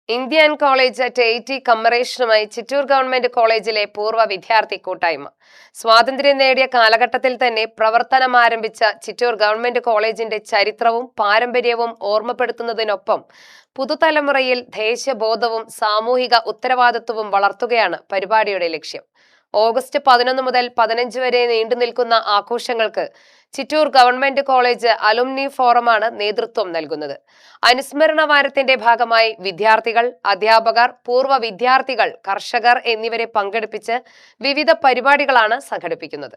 Indian college at 80 കമ്മറേഷനുമായി Chittur government കോളേജിലെ പൂർവ്വ വിദ്യാർത്ഥി കൂട്ടായ്മ. സ്വാതന്ത്ര്യം നേടിയ കാലഘട്ടത്തിൽ തന്നെ പ്രവർത്തനം ആരംഭിച്ച ചിറ്റൂർ ഗവൺമെന്റ് കോളേജിന്റെ ചരിത്രവും പാരമ്പര്യവും ഓർമ്മപ്പെടുത്തുന്നതിനൊപ്പം പുതുതലമുറയിൽ ദേശീയബോധവും സാമൂഹിക ഉത്തരവാദിത്വവും വളർത്തുകയാണ് പരിപാടിയുടെ ലക്ഷ്യം. ഓഗസ്റ്റ് 11 മുതൽ 15 വരെ നീണ്ടുനിൽക്കുന്ന ആഘോഷങ്ങൾക്ക് ചിറ്റൂർ ഗവൺമെന്റ് കോളേജ് അലുമിനി ഫോറമാണ് നേതൃത്വം നൽകുന്നത്. അനുസ്മരണ വാരത്തിന്റെ ഭാഗമായി വിദ്യാർത്ഥികൾ, അധ്യാപകർ, പൂർവ്വ വിദ്യാർത്ഥികൾ, കർഷകർ എന്നിവരെ പങ്കെടുപ്പിച്ച് വിവിധ പരിപാടികളാണ് സംഘടിപ്പിക്കുന്നത്.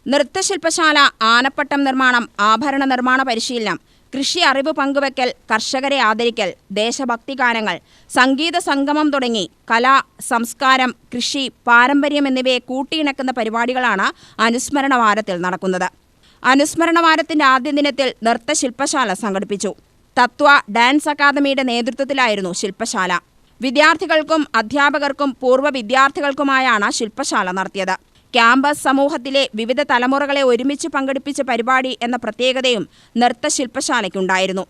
നൃത്തശില്പശാല, ആനപ്പട്ടം നിർമ്മാണം, ആഭരണ നിർമ്മാണ പരിശീലനം, കൃഷി അറിവ് പങ്കുവയ്ക്കൽ, കർഷകരെ ആദരിക്കൽ, ദേശഭക്തി ഗാനങ്ങൾ, സംഗീത സംഗമം തുടങ്ങി കല, സംസ്കാരം, കൃഷി, പാരമ്പര്യം എന്നിവയെ കൂട്ടിയിണക്കുന്ന പരിപാടികളാണ് അനുസ്മരണ വാരത്തിൽ നടക്കുന്നത്. അനുസ്മരണ വാരത്തിന്റെ ആദ്യ ദിനത്തിൽ നൃത്തശില്പശാല സംഘടിപ്പിച്ചു. തത്വ ഡാൻസ് അക്കാദമിയുടെ നേതൃത്വത്തിലായിരുന്നു ശില്പശാല. വിദ്യാർത്ഥികൾക്കും അധ്യാപകർക്കും പൂർവ്വ വിദ്യാർത്ഥികൾക്കുമായാണ് ശില്പശാല നടത്തിയത്. ക്യാമ്പസ് സമൂഹത്തിലെ വിവിധ തലമുറകളെ ഒരുമിച്ച് പങ്കെടുപ്പിച്ച പരിപാടി എന്ന പ്രത്യേകതയും നൃത്തശില്പശാലയ്ക്കുണ്ടായിരുന്നു.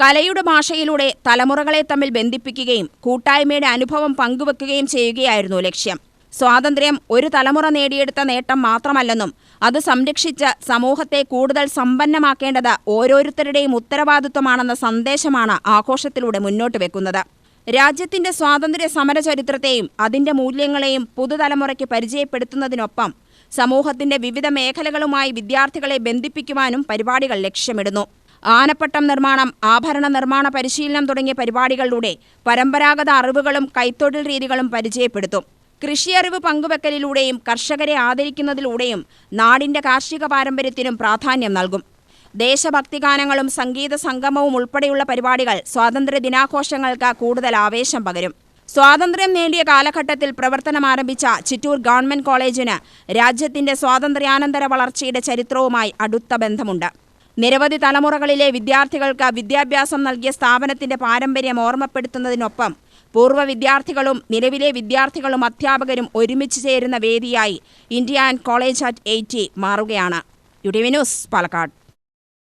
കലയുടെ ഭാഷയിലൂടെ തലമുറകളെ തമ്മിൽ ബന്ധിപ്പിക്കുകയും കൂട്ടായ്മയുടെ അനുഭവം പങ്കുവെക്കുകയും ചെയ്യുകയായിരുന്നു ലക്ഷ്യം. സ്വാതന്ത്ര്യം ഒരു തലമുറ നേടിയെടുത്ത നേട്ടം മാത്രമല്ലെന്നും അത് സംരക്ഷിച്ച് സമൂഹത്തെ കൂടുതൽ സമ്പന്നമാക്കേണ്ടത് ഓരോരുത്തരുടെയും ഉത്തരവാദിത്വമാണെന്ന സന്ദേശമാണ് ആഘോഷത്തിലൂടെ മുന്നോട്ട് വെക്കുന്നത്. രാജ്യത്തിന്റെ സ്വാതന്ത്ര്യ സമര ചരിത്രത്തെയും അതിന്റെ മൂല്യങ്ങളെയും പുതുതലമുറയ്ക്ക് പരിചയപ്പെടുത്തുന്നതിനൊപ്പം സമൂഹത്തിന്റെ വിവിധ മേഖലകളുമായി വിദ്യാർത്ഥികളെ ബന്ധിപ്പിക്കുവാനും പരിപാടികൾ ലക്ഷ്യമിടുന്നു. ആനപ്പട്ടം നിർമ്മാണം, ആഭരണ നിർമ്മാണ പരിശീലനം തുടങ്ങിയ പരിപാടികളിലൂടെ പരമ്പരാഗത അറിവുകളും കൈത്തൊഴിൽ രീതികളും പരിചയപ്പെടുത്തും. കൃഷിയറിവ് പങ്കുവെക്കലിലൂടെയും കർഷകരെ ആദരിക്കുന്നതിലൂടെയും നാടിന്റെ കാർഷിക പാരമ്പര്യത്തിനും പ്രാധാന്യം നൽകും. ദേശഭക്തി ഗാനങ്ങളും സംഗീത സംഗമവും ഉൾപ്പെടെയുള്ള പരിപാടികൾ സ്വാതന്ത്ര്യ ദിനാഘോഷങ്ങൾക്ക് കൂടുതൽ ആവേശം പകരും. സ്വാതന്ത്ര്യം നേടിയ കാലഘട്ടത്തിൽ പ്രവർത്തനം ആരംഭിച്ച ചിറ്റൂർ ഗവൺമെന്റ് കോളേജിന് രാജ്യത്തിന്റെ സ്വാതന്ത്ര്യാനന്തര വളർച്ചയുടെ ചരിത്രവുമായി അടുത്ത ബന്ധമുണ്ട്. നിരവധി തലമുറകളിലെ വിദ്യാർത്ഥികൾക്ക് വിദ്യാഭ്യാസം നൽകിയ സ്ഥാപനത്തിന്റെ പാരമ്പര്യം ഓർമ്മപ്പെടുത്തുന്നതിനൊപ്പം പൂർവ്വ വിദ്യാർത്ഥികളും നിലവിലെ വിദ്യാർത്ഥികളും അധ്യാപകരും ഒരുമിച്ച് ചേരുന്ന വേദിയായി ഇന്ത്യൻ കോളേജ് അറ്റ് 80 മാറുകയാണ്. UTV news, Palakkad.